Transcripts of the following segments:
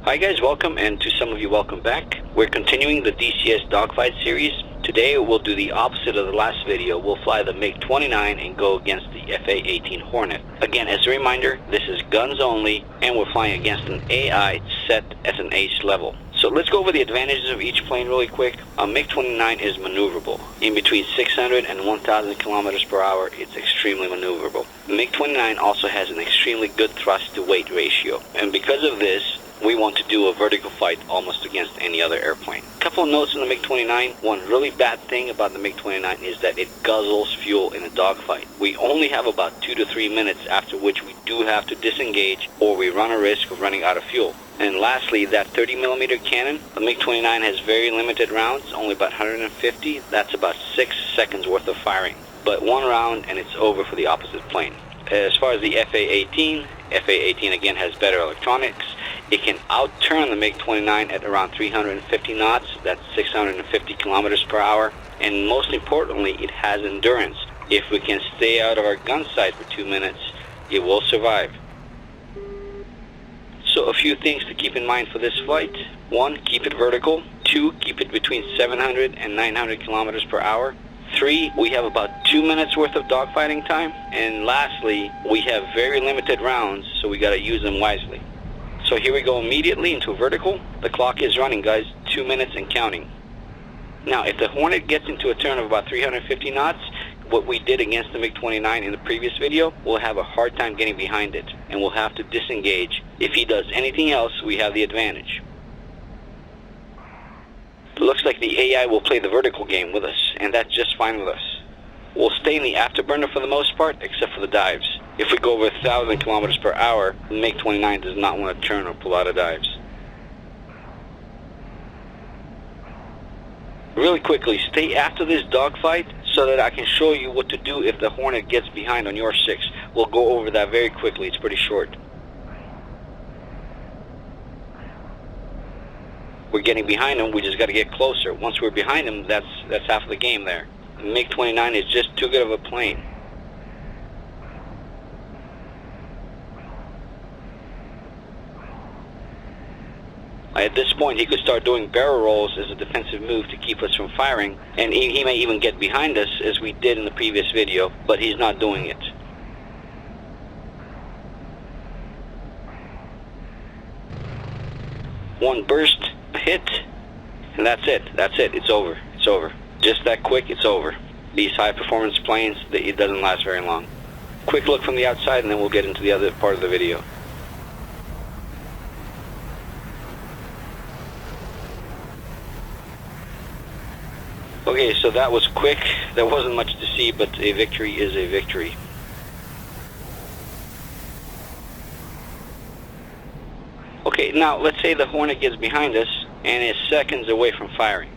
Hi guys, welcome, and to some of you, welcome back. We're continuing the DCS Dogfight series. Today we'll do the opposite of the last video. We'll fly the MiG-29 and go against the A-18C Hornet. Again, as a reminder, this is guns only, and we're flying against an AI set at an ace level. So let's go over the advantages of each plane really quick. A MiG-29 is maneuverable. In between 600 and 1,000 kilometers per hour, it's extremely maneuverable. The MiG-29 also has an extremely good thrust to weight ratio, and because of this, we want to do a vertical fight almost against any other airplane. Couple of notes on the MiG-29. One really bad thing about the MiG-29 is that it guzzles fuel in a dogfight. We only have about 2 to 3 minutes, after which we do have to disengage or we run a risk of running out of fuel. And lastly, that 30mm cannon, the MiG-29 has very limited rounds, only about 150. That's about 6 seconds worth of firing. But one round and it's over for the opposite plane. As far as the FA-18, FA-18 again has better electronics. It can outturn the MiG-29 at around 350 knots, that's 650 kilometers per hour, and most importantly, it has endurance. If we can stay out of our gun sight for 2 minutes, it will survive. So a few things to keep in mind for this flight. 1, keep it vertical. 2, keep it between 700 and 900 kilometers per hour. 3, we have about 2 minutes worth of dogfighting time. And lastly, we have very limited rounds, so we gotta use them wisely. So here we go immediately into vertical. The clock is running, guys, 2 minutes and counting. Now, if the Hornet gets into a turn of about 350 knots, what we did against the MiG-29 in the previous video, we'll have a hard time getting behind it, and we'll have to disengage. If he does anything else, we have the advantage. It looks like the AI will play the vertical game with us, and that's just fine with us. We'll stay in the afterburner for the most part, except for the dives. If we go over 1,000 kilometers per hour, the MiG-29 does not want to turn or pull out of dives. Really quickly, stay after this dogfight so that I can show you what to do if the Hornet gets behind on your 6. We'll go over that very quickly, it's pretty short. We're getting behind him, we just got to get closer. Once we're behind him, that's half of the game there. The MiG-29 is just too good of a plane. At this point, he could start doing barrel rolls as a defensive move to keep us from firing, and he may even get behind us as we did in the previous video, but he's not doing it. One burst, hit, and that's it, it's over, Just that quick, it's over. These high performance planes, it doesn't last very long. Quick look from the outside and then we'll get into the other part of the video. Okay, so that was quick. There wasn't much to see, but a victory is a victory. Okay, now let's say the Hornet gets behind us and is seconds away from firing.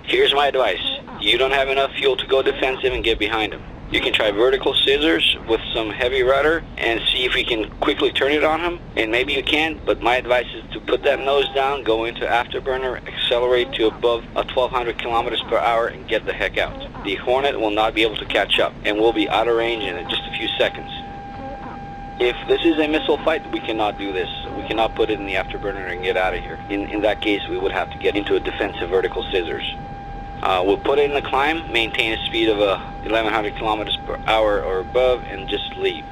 Here's my advice. You don't have enough fuel to go defensive and get behind him. You can try vertical scissors with some heavy rudder and see if you can quickly turn it on him, and maybe you can, but my advice is to put that nose down, go into afterburner, accelerate to above 1,200 kilometers per hour and get the heck out. The Hornet will not be able to catch up and will be out of range in just a few seconds. If this is a missile fight, we cannot do this. We cannot put it in the afterburner and get out of here. In that case, we would have to get into a defensive vertical scissors. We'll put it in the climb, maintain a speed of 1,100 kilometers per hour or above, and just leave.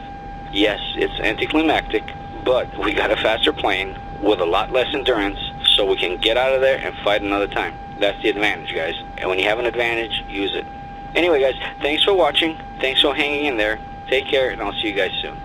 Yes, it's anticlimactic, but we got a faster plane with a lot less endurance, so we can get out of there and fight another time. That's the advantage, guys. And when you have an advantage, use it. Anyway, guys, thanks for watching. Thanks for hanging in there. Take care, and I'll see you guys soon.